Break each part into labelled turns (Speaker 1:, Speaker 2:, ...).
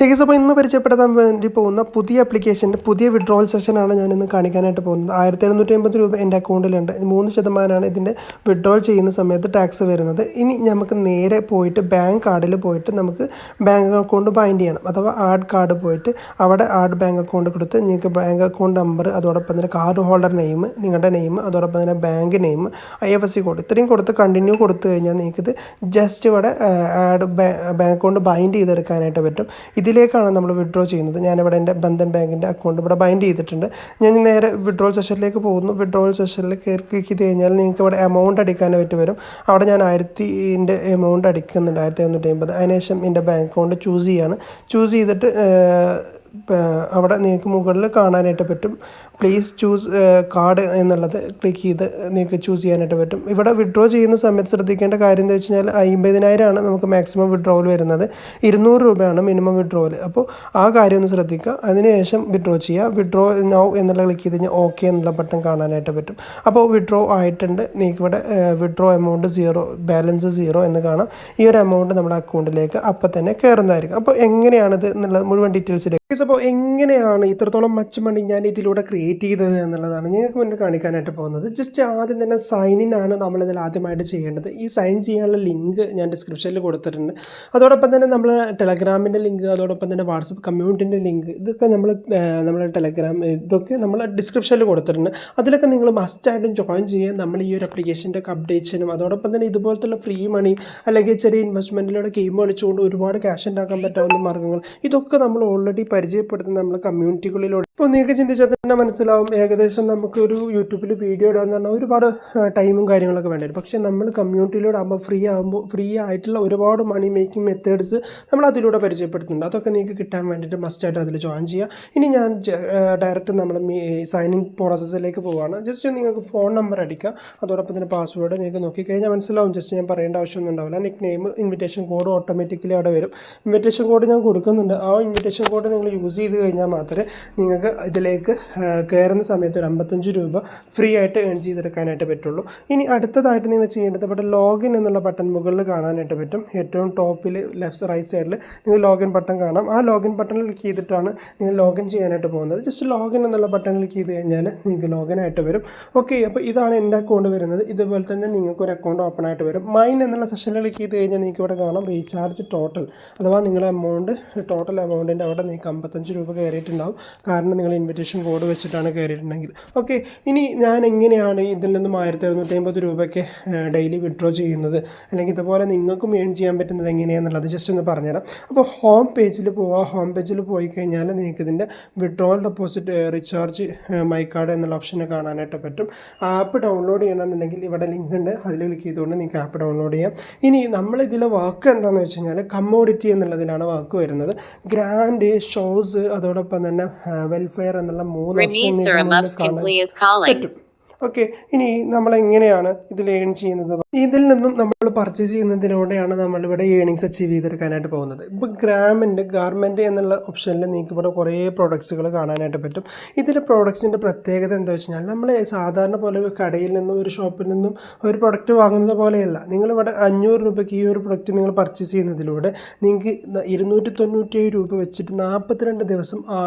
Speaker 1: Takes അപ്പോൾ ഇന്ന് പരിചയപ്പെടുത്താൻ വേണ്ടി പോകുന്ന പുതിയ ആപ്ലിക്കേഷൻ്റെ പുതിയ വിഡ്രോവൽ സെഷനാണ് ഞാനിന്ന് കാണിക്കാനായിട്ട് പോകുന്നത്. 1750 രൂപ എൻ്റെ അക്കൗണ്ടിലുണ്ട്. 3% ഇതിൻ്റെ വിഡ്രോവൽ ചെയ്യുന്ന സമയത്ത് ടാക്സ് വരുന്നത്. ഇനി നമുക്ക് നേരെ പോയിട്ട് ബാങ്ക് കാർഡിൽ പോയിട്ട് നമുക്ക് ബാങ്ക് അക്കൗണ്ട് ബൈൻഡ് ചെയ്യണം. അഥവാ ആഡ് കാർഡ് പോയിട്ട് അവിടെ ആഡ് ബാങ്ക് അക്കൗണ്ട് കൊടുത്ത് നിങ്ങൾക്ക് ബാങ്ക് അക്കൗണ്ട് നമ്പർ, അതോടൊപ്പം തന്നെ കാർഡ് ഹോൾഡർ നെയിം, നിങ്ങളുടെ നെയിം, അതോടൊപ്പം തന്നെ ബാങ്ക് നെയിം, IFSC കോഡ് ഇത്രയും കൊടുത്ത് കണ്ടിന്യൂ കൊടുത്തു കഴിഞ്ഞാൽ നിങ്ങൾക്കിത് ജസ്റ്റ് ഇവിടെ ആഡ് ബാങ്ക് അക്കൗണ്ട് ബൈൻഡ് ചെയ്തെടുക്കാനായിട്ട് പറ്റും. ഇതിലേക്കാണ് നമ്മൾ വിഡ്രോ ചെയ്യുന്നത്. ഞാനിവിടെ എൻ്റെ ബന്ധൻ ബാങ്കിൻ്റെ അക്കൗണ്ട് ഇവിടെ ബൈൻഡ് ചെയ്തിട്ടുണ്ട്. ഞാൻ നേരെ വിഡ്രോവൽ സെഷനിലേക്ക് പോകുന്നു. വിഡ്രോവൽ സെഷനിൽ കയറി ക്ലിക്ക് ചെയ്ത് കഴിഞ്ഞാൽ നിങ്ങൾക്ക് ഇവിടെ എമൗണ്ട് അടിക്കാനായിട്ട് വരും. അവിടെ ഞാൻ 1000 എമൗണ്ട് അടിക്കുന്നുണ്ട്, 1150. അതിനുശേഷം എൻ്റെ ബാങ്ക് അക്കൗണ്ട് ചൂസ് ചെയ്തിട്ട് അവിടെ നിങ്ങൾക്ക് മുകളിൽ കാണാനായിട്ട് പറ്റും പ്ലീസ് ചൂസ് കാർഡ് എന്നുള്ളത് ക്ലിക്ക് ചെയ്ത് നിങ്ങൾക്ക് ചൂസ് ചെയ്യാനായിട്ട് പറ്റും. ഇവിടെ വിഡ്രോ ചെയ്യുന്ന സമയത്ത് ശ്രദ്ധിക്കേണ്ട കാര്യം എന്ന് വെച്ച് കഴിഞ്ഞാൽ 50,000 നമുക്ക് മാക്സിമം വിഡ്രോവൽ വരുന്നത്. 200 രൂപയാണ് മിനിമം വിഡ്രോവൽ. അപ്പോൾ ആ കാര്യം ഒന്ന് ശ്രദ്ധിക്കുക. അതിനുശേഷം വിഡ്രോ ചെയ്യുക. വിഡ്രോ നൗ എന്നുള്ള ക്ലിക്ക് ചെയ്ത് കഴിഞ്ഞാൽ ഓക്കെ എന്നുള്ള ബട്ടൺ കാണാനായിട്ട് പറ്റും. അപ്പോൾ വിഡ്രോ ആയിട്ടുണ്ട്. നിങ്ങൾക്ക് ഇവിടെ വിഡ്രോ എമൗണ്ട് 0, ബാലൻസ് 0 എന്ന് കാണാം. ഈ ഒരു എമൗണ്ട് നമ്മുടെ അക്കൗണ്ടിലേക്ക് അപ്പം തന്നെ കയറുന്നതായിരിക്കും. അപ്പോൾ എങ്ങനെയാണിത് എന്നുള്ളത് മുഴുവൻ ഡീറ്റെയിൽസിലേക്ക്. അപ്പോൾ എങ്ങനെയാണ് ഇത്രത്തോളം മച്ച് മണി ഞാൻ ഇതിലൂടെ ക്രിയേറ്റ് ചെയ്തത് എന്നുള്ളതാണ് നിങ്ങൾക്ക് മുന്നിൽ കാണിക്കാനായിട്ട് പോകുന്നത്. ജസ്റ്റ് ആദ്യം തന്നെ സൈൻ ഇൻ ആണ് നമ്മളിതിൽ ആദ്യമായിട്ട് ചെയ്യേണ്ടത്. ഈ സൈൻ ചെയ്യാനുള്ള ലിങ്ക് ഞാൻ ഡിസ്ക്രിപ്ഷനിൽ കൊടുത്തിട്ടുണ്ട്. അതോടൊപ്പം തന്നെ നമ്മൾ ടെലഗ്രാമിൻ്റെ ലിങ്ക്, അതോടൊപ്പം തന്നെ വാട്സപ്പ് കമ്മ്യൂണിറ്റിൻ്റെ ലിങ്ക്, ഇതൊക്കെ നമ്മുടെ ടെലഗ്രാം ഇതൊക്കെ നമ്മൾ ഡിസ്ക്രിപ്ഷനിൽ കൊടുത്തിട്ടുണ്ട്. അതിലൊക്കെ നിങ്ങൾ മസ്റ്റായിട്ടും ജോയിൻ ചെയ്യാൻ. നമ്മൾ ഈ ഒരു ആപ്ലിക്കേഷൻ്റെ ഒക്കെ അപ്ഡേറ്റ്സിനും അതോടൊപ്പം തന്നെ ഇതുപോലത്തുള്ള ഫ്രീ മണിയും അല്ലെങ്കിൽ ചെറിയ ഇൻവെസ്റ്റ്മെൻറ്റിലൂടെ ഗെയിം കളിച്ചുകൊണ്ട് ഒരുപാട് ക്യാഷ് ഉണ്ടാക്കാൻ പറ്റാവുന്ന മാർഗ്ഗങ്ങൾ ഇതൊക്കെ നമ്മൾ ഓൾറെഡി പരിചയപ്പെടുത്തുന്ന നമ്മളെ കമ്മ്യൂണിറ്റികളിലൂടെ. ഇപ്പോൾ നിങ്ങൾക്ക് ചിന്തിച്ചാൽ തന്നെ മനസ്സിലാവും, ഏകദേശം നമുക്കൊരു യൂട്യൂബിൽ വീഡിയോ ഇടാന്ന് പറഞ്ഞാൽ ഒരുപാട് ടൈമും കാര്യങ്ങളൊക്കെ വേണ്ടി വരും. പക്ഷേ നമ്മൾ കമ്മ്യൂണിറ്റിയിലൂടെ ആകുമ്പോൾ ഫ്രീ ആയിട്ടുള്ള ഒരുപാട് മണി മേക്കിംഗ് മെത്തേഡ്സ് നമ്മൾ അതിലൂടെ പരിചയപ്പെടുത്തുന്നുണ്ട്. അതൊക്കെ നിങ്ങൾക്ക് കിട്ടാൻ വേണ്ടിയിട്ട് മസ്റ്റായിട്ട് അതിൽ ജോയിൻ ചെയ്യുക. ഇനി ഞാൻ ഡയറക്റ്റ് നമ്മൾ സൈൻ ഇൻ പ്രോസസ്സിലേക്ക് പോവുകയാണ്. ജസ്റ്റ് നിങ്ങൾക്ക് ഫോൺ നമ്പർ അടിക്കുക, അതോടൊപ്പം തന്നെ പാസ്വേഡ് നിങ്ങൾക്ക് നോക്കിക്കഴിഞ്ഞാൽ മനസ്സിലാവും. ജസ്റ്റ് ഞാൻ പറയേണ്ട ആവശ്യമൊന്നും ഉണ്ടാവില്ല. നിക് നെയിം, ഇൻവിറ്റേഷൻ കോഡ് ഓട്ടോമാറ്റിക്കലി അവിടെ വരും. ഇൻവിറ്റേഷൻ കോഡ് ഞാൻ കൊടുക്കുന്നുണ്ട്. ആ ഇൻവിറ്റേഷൻ കോഡ് നിങ്ങൾ യൂസ് ചെയ്ത് കഴിഞ്ഞാൽ മാത്രമേ നിങ്ങൾക്ക് ഇതിലേക്ക് കയറുന്ന സമയത്ത് ഒരു 55 രൂപ ഫ്രീ ആയിട്ട് ഏൺ ചെയ്തെടുക്കാനായിട്ട് പറ്റുള്ളൂ. ഇനി അടുത്തതായിട്ട് നിങ്ങൾ ചെയ്യേണ്ടത് ഇവിടെ ലോഗിൻ എന്നുള്ള ബട്ടൺ മുകളിൽ കാണാനായിട്ട് പറ്റും. ഏറ്റവും ടോപ്പിൽ റൈറ്റ് സൈഡിൽ നിങ്ങൾ ലോഗിൻ ബട്ടൺ കാണാം. ആ ലോഗിൻ ബട്ടൺ ക്ലിക്ക് ചെയ്തിട്ടാണ് നിങ്ങൾ ലോഗിൻ ചെയ്യാനായിട്ട് പോകുന്നത്. ജസ്റ്റ് ലോഗിൻ എന്നുള്ള ബട്ടൺ ക്ലിക്ക് ചെയ്ത് കഴിഞ്ഞാൽ നിങ്ങൾക്ക് ലോഗിൻ ആയിട്ട് വരും. ഓക്കെ, അപ്പോൾ ഇതാണ് എൻ്റെ അക്കൗണ്ട് വരുന്നത്. ഇതുപോലെ തന്നെ നിങ്ങൾക്കൊരു അക്കൗണ്ട് ഓപ്പൺ ആയിട്ട് വരും. മൈൻ എന്നുള്ള സെഷനിൽ ക്ലിക്ക് ചെയ്ത് കഴിഞ്ഞാൽ നിങ്ങൾക്ക് ഇവിടെ കാണാം റീചാർജ് ടോട്ടൽ, അഥവാ നിങ്ങളുടെ ടോട്ടൽ എമൗണ്ടിൻ്റെ അവിടെ നിങ്ങൾക്ക് 55 രൂപ കയറിയിട്ടുണ്ടാവും. കാരണം നിങ്ങൾ ഇൻവിറ്റേഷൻ കോഡ് വെച്ചിട്ടാണ് കയറിയിട്ടുണ്ടെങ്കിൽ. ഓക്കെ, ഇനി ഞാൻ എങ്ങനെയാണ് ഇതിൽ നിന്നും 1750 രൂപയ്ക്ക് ഡെയിലി വിഡ്രോ ചെയ്യുന്നത്, അല്ലെങ്കിൽ ഇതുപോലെ നിങ്ങൾക്കും ഏൺ ചെയ്യാൻ പറ്റുന്നത് എങ്ങനെയാണെന്നുള്ളത് ജസ്റ്റ് ഒന്ന് പറഞ്ഞുതരാം. അപ്പോൾ ഹോം പേജിൽ പോവുക. ഹോം പേജിൽ പോയി കഴിഞ്ഞാൽ നിങ്ങൾക്ക് ഇതിൻ്റെ withdrawal deposit recharge my card എന്നുള്ള ഓപ്ഷനെ കാണാനായിട്ട് പറ്റും. ആപ്പ് ഡൗൺലോഡ് ചെയ്യണമെന്നുണ്ടെങ്കിൽ ഇവിടെ ലിങ്ക് ഉണ്ട്, അതിൽ ക്ലിക്ക് ചെയ്തുകൊണ്ട് നിങ്ങൾക്ക് ആപ്പ് ഡൗൺലോഡ് ചെയ്യാം. ഇനി നമ്മളിതിലെ വാക്ക് എന്താണെന്ന് വെച്ച് കഴിഞ്ഞാൽ കമ്മോഡിറ്റി എന്നുള്ളതിലാണ് വാക്ക് വരുന്നത്. ഗ്രാൻഡ്, ഷോസ്, അതോടൊപ്പം തന്നെ വെൽഫെയർ എന്നുള്ള 3 ഓപ്ഷൻ പറ്റും. ഓക്കെ, ഇനി നമ്മൾ എങ്ങനെയാണ് ഇതിൽ ഏൺ ചെയ്യുന്നത്? ഇതിൽ നിന്നും നമ്മൾ പർച്ചേസ് ചെയ്യുന്നതിലൂടെയാണ് നമ്മളിവിടെ ഏണിങ്സ് അച്ചീവ് ചെയ്തെടുക്കാനായിട്ട് പോകുന്നത്. ഇപ്പോൾ ഗാർമെൻറ്റ് എന്നുള്ള ഓപ്ഷനിൽ നിങ്ങൾക്ക് ഇവിടെ കുറേ പ്രോഡക്ട്സുകൾ കാണാനായിട്ട് പറ്റും. ഇതിലെ പ്രോഡക്ട്സിൻ്റെ പ്രത്യേകത എന്താ വെച്ച് കഴിഞ്ഞാൽ നമ്മൾ സാധാരണ പോലെ കടയിൽ നിന്നും ഒരു ഷോപ്പിൽ നിന്നും ഒരു പ്രൊഡക്റ്റ് വാങ്ങുന്നത് പോലെയല്ല. നിങ്ങളിവിടെ 500 രൂപയ്ക്ക് ഈ ഒരു പ്രൊഡക്റ്റ് നിങ്ങൾ പർച്ചേസ് ചെയ്യുന്നതിലൂടെ നിങ്ങൾക്ക് 297 രൂപ വെച്ചിട്ട് 42 ദിവസം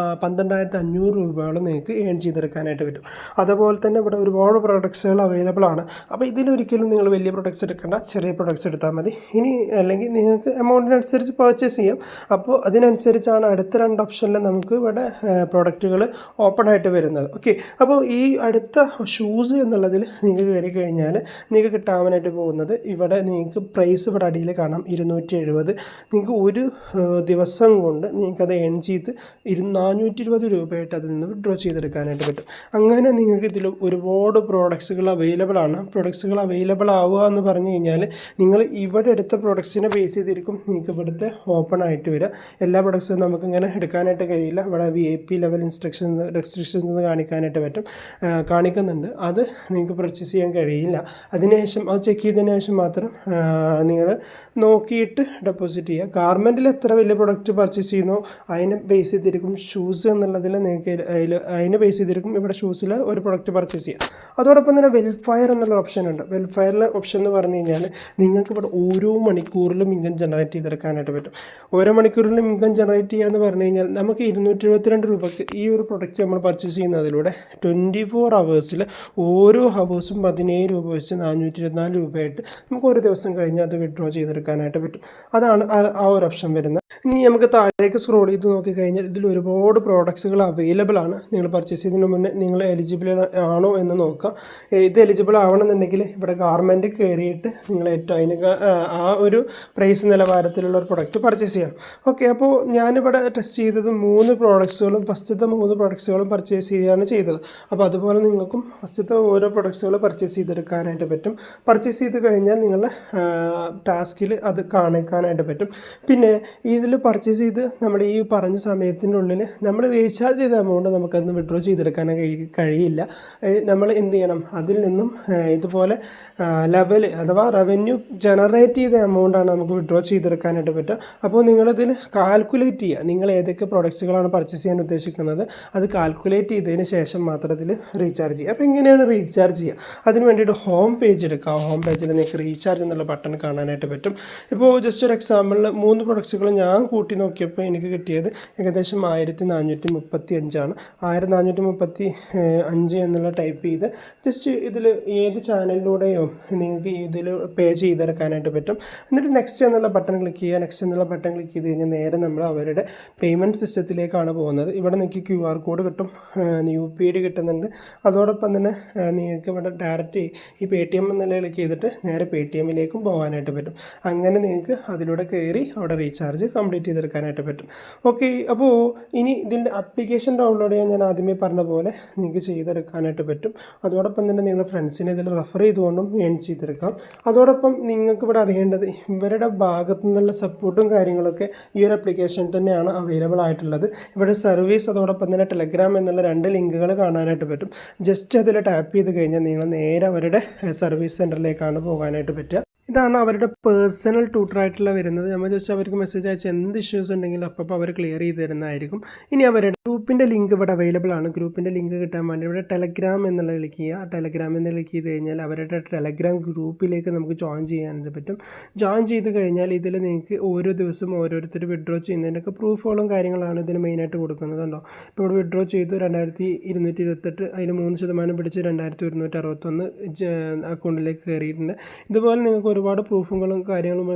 Speaker 1: 12,500 രൂപയോളം നിങ്ങൾക്ക് ഏൺ ചെയ്തെടുക്കാനായിട്ട് പറ്റും. അതുപോലെ തന്നെ ഇവിടെ ഒരുപാട് പ്രൊഡക്ട്സുകൾ അവൈലബിൾ ആണ്. അപ്പോൾ ഇതിലൊരിക്കലും നിങ്ങൾ വലിയ പ്രൊഡക്ട്സ് എടുക്കേണ്ട, ചെറിയ പ്രൊഡക്ട്സ് എടുത്താൽ മതി. ഇനി അല്ലെങ്കിൽ നിങ്ങൾക്ക് എമൗണ്ടിനനുസരിച്ച് പർച്ചേസ് ചെയ്യാം. അപ്പോൾ അതിനനുസരിച്ചാണ് അടുത്ത 2 ഓപ്ഷനിൽ നമുക്ക് ഇവിടെ പ്രൊഡക്റ്റുകൾ ഓപ്പൺ ആയിട്ട് വരുന്നത്. ഓക്കെ, അപ്പോൾ ഈ അടുത്ത ഷൂസ് എന്നുള്ളതിൽ നിങ്ങൾക്ക് കയറി കഴിഞ്ഞാൽ നിങ്ങൾക്ക് കിട്ടാനായിട്ട് പോകുന്നത് ഇവിടെ നിങ്ങൾക്ക് പ്രൈസ് ഇവിടെ അടിയിൽ കാണാം 270. നിങ്ങൾക്ക് ഒരു ദിവസം കൊണ്ട് നിങ്ങൾക്കത് ഏൺ ചെയ്ത് 420 രൂപയായിട്ട് അതിൽ നിന്ന് വിഡ്രോ ചെയ്തെടുക്കാനായിട്ട് പറ്റും. അങ്ങനെ നിങ്ങൾക്ക് ഇതിൽ ഒരുപാട് പ്രോഡക്ട്സുകൾ അവൈലബിൾ ആണ്. പ്രൊഡക്ട്സുകൾ അവൈലബിൾ ആവുക എന്ന് പറഞ്ഞു കഴിഞ്ഞാൽ നിങ്ങൾ ഇവിടെ എടുത്ത പ്രൊഡക്ട്സിനെ ബേസ് ചെയ്തിരിക്കും നിങ്ങൾക്ക് ഇവിടുത്തെ ഓപ്പൺ ആയിട്ട് വരിക. എല്ലാ പ്രൊഡക്ട്സും നമുക്കിങ്ങനെ എടുക്കാനായിട്ട് കഴിയില്ല. ഇവിടെ VIP ലെവൽ റെസ്ട്രിക്ഷൻസ് കാണിക്കാനായിട്ട് പറ്റും, കാണിക്കുന്നുണ്ട്. അത് നിങ്ങൾക്ക് പർച്ചേസ് ചെയ്യാൻ കഴിയില്ല. അതിനുശേഷം അത് ചെക്ക് ചെയ്തതിന് ശേഷം മാത്രം നിങ്ങൾ നോക്കിയിട്ട് ഡെപ്പോസിറ്റ് ചെയ്യുക. ഗാർമെൻറ്റിൽ എത്ര വലിയ പ്രൊഡക്റ്റ് പർച്ചേസ് ചെയ്യുന്നോ അതിനെ ബേസ് ചെയ്തിരിക്കും. ഷൂസ് എന്നുള്ളതിൽ നിങ്ങൾക്ക് അതിനെ ബേസ് ചെയ്തിരിക്കും ഇവിടെ ഷൂസിൽ ഒരു പ്രൊഡക്റ്റ് പർച്ചേസ് ചെയ്യുക. അതോടൊപ്പം തന്നെ വെൽഫെയർ എന്നുള്ള ഓപ്ഷൻ ഉണ്ട്. വെൽഫെയറിലെ ഓപ്ഷൻ എന്ന് പറഞ്ഞു കഴിഞ്ഞാൽ നിങ്ങൾക്ക് ഇവിടെ ഓരോ മണിക്കൂറിലും ഇൻകം ജനറേറ്റ് ചെയ്തെടുക്കാനായിട്ട് പറ്റും. ഓരോ മണിക്കൂറിലും ഇൻകം ജനറേറ്റ് ചെയ്യുക എന്ന് പറഞ്ഞു കഴിഞ്ഞാൽ നമുക്ക് 272 രൂപയ്ക്ക് ഈ ഒരു പ്രൊഡക്റ്റ് നമ്മൾ പർച്ചേസ് ചെയ്യുന്നതിലൂടെ 24 ഹവേഴ്സിൽ ഓരോ ഹവേഴ്സും 17 രൂപ വെച്ച് 424 രൂപയായിട്ട് നമുക്ക് ഒരു ദിവസം കഴിഞ്ഞ് അത് വിഡ്രോ ചെയ്തെടുക്കാനായിട്ട് പറ്റും. അതാണ് ആ ഒരു ഓപ്ഷൻ വരുന്നത്. ഇനി നമുക്ക് താഴേക്ക് സ്ക്രോൾ ചെയ്ത് നോക്കിക്കഴിഞ്ഞാൽ ഇതിൽ ഒരുപാട് പ്രോഡക്ട്സുകൾ അവൈലബിൾ ആണ്. നിങ്ങൾ പർച്ചേസ് ചെയ്യുന്നതിന് മുന്നേ നിങ്ങൾ എലിജിബിൾ ആണോ എന്ന് നോക്കുക. ഇത് എലിജിബിൾ ആവണമെന്നുണ്ടെങ്കിൽ ഇവിടെ ഗാർമെൻറ്റ് കയറിയിട്ട് നിങ്ങൾ ഏറ്റവും ആ ഒരു പ്രൈസ് നിലവാരത്തിലുള്ള ഒരു പ്രൊഡക്റ്റ് പർച്ചേസ് ചെയ്യണം. ഓക്കെ, അപ്പോൾ ഞാനിവിടെ ടെസ്റ്റ് ചെയ്തത് 3 പ്രോഡക്ട്സുകളും ഫസ്റ്റത്തെ 3 പ്രോഡക്ട്സുകളും പർച്ചേസ് ചെയ്യുകയാണ് ചെയ്തത്. അപ്പോൾ അതുപോലെ നിങ്ങൾക്കും ഫസ്റ്റത്തെ ഓരോ പ്രൊഡക്ട്സുകൾ പർച്ചേസ് ചെയ്തെടുക്കാനായിട്ട് പറ്റും. പർച്ചേസ് ചെയ്ത് കഴിഞ്ഞാൽ നിങ്ങളുടെ ടാസ്കിൽ അത് കാണിക്കാനായിട്ട് പറ്റും. പിന്നെ ഇതിൽ പർച്ചേസ് ചെയ്ത് നമ്മുടെ ഈ പറഞ്ഞ സമയത്തിൻ്റെ ഉള്ളിൽ നമ്മൾ റീചാർജ് ചെയ്ത എമൗണ്ട് നമുക്കന്ന് വിഡ്രോ ചെയ്തെടുക്കാൻ കഴിയില്ല. നമ്മൾ എന്ത് ചെയ്യണം, അതിൽ നിന്നും ഇതുപോലെ ലെവൽ അഥവാ റവന്യൂ ജനറേറ്റ് ചെയ്ത എമൗണ്ടാണ് നമുക്ക് വിഡ്രോ ചെയ്തെടുക്കാനായിട്ട് പറ്റുക. അപ്പോൾ നിങ്ങളിതിൽ കാൽക്കുലേറ്റ് ചെയ്യുക, നിങ്ങൾ ഏതൊക്കെ പ്രോഡക്ട്സുകളാണ് പർച്ചേസ് ചെയ്യാൻ ഉദ്ദേശിക്കുന്നത് അത് കാൽക്കുലേറ്റ് ചെയ്തതിന് ശേഷം മാത്രം ഇതിൽ റീചാർജ് ചെയ്യുക. അപ്പോൾ എങ്ങനെയാണ് റീചാർജ് ചെയ്യുക? അതിന് വേണ്ടിയിട്ട് ഹോം പേജ് എടുക്കുക. ഹോം പേജിൽ നിങ്ങൾക്ക് റീചാർജ് എന്നുള്ള ബട്ടൺ കാണാനായിട്ട് പറ്റും. ഇപ്പോൾ ജസ്റ്റ് ഒരു എക്സാമ്പിളിൽ 3 പ്രൊഡക്ട്സുകൾ ഞാൻ കൂട്ടി നോക്കിയപ്പോൾ എനിക്ക് കിട്ടിയത് ഏകദേശം 1435 1435 എന്നുള്ള ടൈപ്പ് ചെയ്ത് ജസ്റ്റ് ഇതിൽ ഏത് ചാനലിലൂടെയോ നിങ്ങൾക്ക് ഇതിൽ പേ ചെയ്തെടുക്കാനായിട്ട് പറ്റും. എന്നിട്ട് നെക്സ്റ്റ് എന്നുള്ള ബട്ടൺ ക്ലിക്ക് ചെയ്യുക. നെക്സ്റ്റ് എന്നുള്ള ബട്ടൺ ക്ലിക്ക് ചെയ്ത് കഴിഞ്ഞാൽ നേരെ നമ്മൾ അവരുടെ പേയ്മെൻറ്റ് സിസ്റ്റത്തിലേക്കാണ് പോകുന്നത്. ഇവിടെ നിങ്ങൾക്ക് QR കോഡ് കിട്ടും, UPI കിട്ടുന്നുണ്ട്. അതോടൊപ്പം തന്നെ നിങ്ങൾക്ക് ഇവിടെ ഡയറക്റ്റ് ഈ Paytm എന്നുള്ള ക്ലിക്ക് ചെയ്തിട്ട് നേരെ Paytmലേക്കും പോകാനായിട്ട് പറ്റും. അങ്ങനെ നിങ്ങൾക്ക് അതിലൂടെ കയറി അവിടെ റീചാർജ് കംപ്ലീറ്റ് ചെയ്തെടുക്കാനായിട്ട് പറ്റും. ഓക്കെ, അപ്പോൾ ഇനി ഇതിൻ്റെ ആപ്ലിക്കേഷൻ ഡൗൺലോഡ് ചെയ്യാൻ ഞാൻ ആദ്യമേ പറഞ്ഞ പോലെ നിങ്ങൾക്ക് ചെയ്തെടുക്കാനായിട്ട് പറ്റും. അതോടൊപ്പം തന്നെ നിങ്ങളുടെ ഫ്രണ്ട്സിനെ ഇതിൽ റെഫർ ചെയ്തുകൊണ്ടും ഏൺ ചെയ്തെടുക്കാം. അതോടൊപ്പം നിങ്ങൾക്ക് ഇവിടെ അറിയേണ്ടത് ഇവരുടെ ഭാഗത്തു നിന്നുള്ള സപ്പോർട്ടും കാര്യങ്ങളൊക്കെ ഈ ഒരു ആപ്ലിക്കേഷൻ തന്നെയാണ് അവൈലബിൾ ആയിട്ടുള്ളത്. ഇവിടെ സർവീസ് അതോടൊപ്പം തന്നെ ടെലഗ്രാം എന്നുള്ള 2 ലിങ്കുകൾ കാണാനായിട്ട് പറ്റും. ജസ്റ്റ് അതിൽ ടാപ്പ് ചെയ്ത് കഴിഞ്ഞാൽ നിങ്ങൾ നേരെ അവരുടെ സർവീസ് സെൻറ്ററിലേക്കാണ് പോകാനായിട്ട് പറ്റുക. ഇതാണ് അവരുടെ പേഴ്സണൽ ട്യൂട്ടറായിട്ടുള്ള വരുന്നത്. നമ്മൾ ജസ്റ്റ് അവർക്ക് മെസ്സേജ് അയച്ച് എന്ത് ഇഷ്യൂസ് ഉണ്ടെങ്കിലും അപ്പോൾ അവർ ക്ലിയർ ചെയ്ത് തരുന്നതായിരിക്കും. ഇനി അവരുടെ ഗ്രൂപ്പിൻ്റെ ലിങ്ക് ഇവിടെ അവൈലബിൾ ആണ്. ഗ്രൂപ്പിൻ്റെ ലിങ്ക് കിട്ടാൻ വേണ്ടി ഇവിടെ ടെലഗ്രാം എന്നുള്ള ക്ലിക്ക് ചെയ്യുക. ടെലഗ്രാം എന്ന് ക്ലിക്ക് ചെയ്ത് കഴിഞ്ഞാൽ അവരുടെ ടെലഗ്രാം ഗ്രൂപ്പിലേക്ക് നമുക്ക് ജോയിൻ ചെയ്യാനായിട്ട് പറ്റും. ജോയിൻ ചെയ്ത് കഴിഞ്ഞാൽ ഇതിൽ നിങ്ങൾക്ക് ഓരോ ദിവസവും ഓരോരുത്തർ വിഡ്രോ ചെയ്യുന്നതിൻ്റെയൊക്കെ പ്രൂഫുകളും കാര്യങ്ങളാണ് ഇതിന് മെയിനായിട്ട് കൊടുക്കുന്നതുണ്ടോ. ഇപ്പോൾ ഇവിടെ വിഡ്രോ ചെയ്തു 2228, അതിൽ 3% പിടിച്ച് 2161 അക്കൗണ്ടിലേക്ക് കയറിയിട്ടുണ്ട്. ഇതുപോലെ നിങ്ങൾക്ക് ഒരുപാട് പ്രൂഫുകളും കാര്യങ്ങളും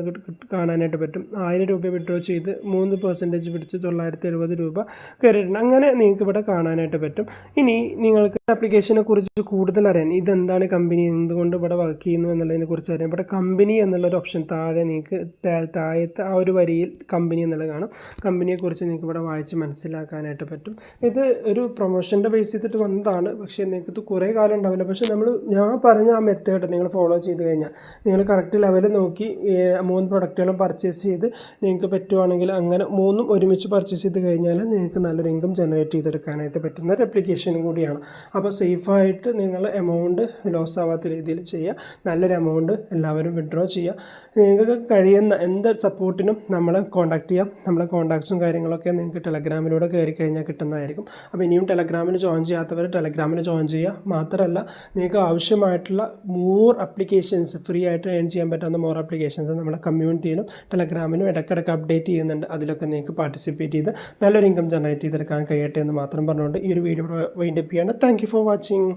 Speaker 1: കാണാനായിട്ട് പറ്റും. 1000 രൂപ വിഡ്രോ ചെയ്ത് 3% പിടിച്ച് 970 രൂപ കയറിയിട്ടുണ്ട്. അങ്ങനെ നിങ്ങൾക്ക് ഇവിടെ കാണാനായിട്ട് പറ്റും. ഇനി നിങ്ങൾക്ക് ആപ്ലിക്കേഷനെ കുറിച്ച് കൂടുതൽ അറിയാൻ, ഇതെന്താണ് കമ്പനി, എന്തുകൊണ്ട് ഇവിടെ വർക്ക് ചെയ്യുന്നു എന്നുള്ളതിനെ കുറിച്ച് അറിയാൻ ഇവിടെ കമ്പനി എന്നുള്ളൊരു ഓപ്ഷൻ താഴെ നിങ്ങൾക്ക് താഴത്തെ ആ ഒരു വരിയിൽ കമ്പനി എന്നുള്ളത് കാണും. കമ്പനിയെക്കുറിച്ച് നിങ്ങൾക്ക് ഇവിടെ വായിച്ച് മനസ്സിലാക്കാനായിട്ട് പറ്റും. ഇത് ഒരു പ്രൊമോഷൻ്റെ ബേസ് ചെയ്തിട്ട് വന്നതാണ്. പക്ഷേ നിങ്ങൾക്ക് ഇത് കുറേ കാലം ഉണ്ടാവില്ല. പക്ഷേ ഞാൻ പറഞ്ഞ ആ മെത്തേഡ് നിങ്ങൾ ഫോളോ ചെയ്ത് കഴിഞ്ഞാൽ നിങ്ങൾ കറക്റ്റ് ലെവൽ നോക്കി 3 പ്രൊഡക്റ്റുകളും പർച്ചേസ് ചെയ്ത് നിങ്ങൾക്ക് പറ്റുവാണെങ്കിൽ അങ്ങനെ 3ഉം ഒരുമിച്ച് പർച്ചേസ് ചെയ്ത് കഴിഞ്ഞാൽ നിങ്ങൾക്ക് നല്ലൊരു ഇൻകം ജനറേറ്റ് ചെയ്തെടുക്കാനായിട്ട് പറ്റുന്ന ഒരു ആപ്ലിക്കേഷനും കൂടിയാണ്. അപ്പോൾ സേഫായിട്ട് നിങ്ങൾ എമൗണ്ട് ലോസ് ആവാത്ത രീതിയിൽ ചെയ്യുക. നല്ലൊരു എമൗണ്ട് എല്ലാവരും വിഡ്രോ ചെയ്യുക. നിങ്ങൾക്ക് കഴിയുന്ന എന്ത് സപ്പോർട്ടിനും നമ്മളെ കോൺടാക്ട് ചെയ്യാം. നമ്മളെ കോൺടാക്ട്സും കാര്യങ്ങളൊക്കെ നിങ്ങൾക്ക് ടെലഗ്രാമിലൂടെ കയറി കഴിഞ്ഞാൽ കിട്ടുന്നതായിരിക്കും. അപ്പോൾ ഇനിയും ടെലഗ്രാമിൽ ജോയിൻ ചെയ്യാത്തവർ ടെലഗ്രാമിൽ ജോയിൻ ചെയ്യുക. മാത്രമല്ല നിങ്ങൾക്ക് ആവശ്യമായിട്ടുള്ള മോർ ആപ്ലിക്കേഷൻസ് ഫ്രീ ആയിട്ട് ഏൺ ചെയ്യാൻ പറ്റുന്ന മോർ ആപ്ലിക്കേഷൻസ് നമ്മുടെ കമ്മ്യൂണിറ്റിയിലും ടെലഗ്രാമിലും ഇടയ്ക്കിടയ്ക്ക് അപ്ഡേറ്റ് ചെയ്യുന്നുണ്ട്. അതിലൊക്കെ നിങ്ങൾക്ക് പാർട്ടിസിപ്പേറ്റ് ചെയ്ത് നല്ലൊരു ഇൻകം ജനറേറ്റ് ചെയ്തെടുക്കാൻ കഴിയട്ടെ എന്ന് മാത്രം പറഞ്ഞുകൊണ്ട് ഈ ഒരു വീഡിയോ വൈൻഡപ്പ് ചെയ്യാണ്. Thank you for watching.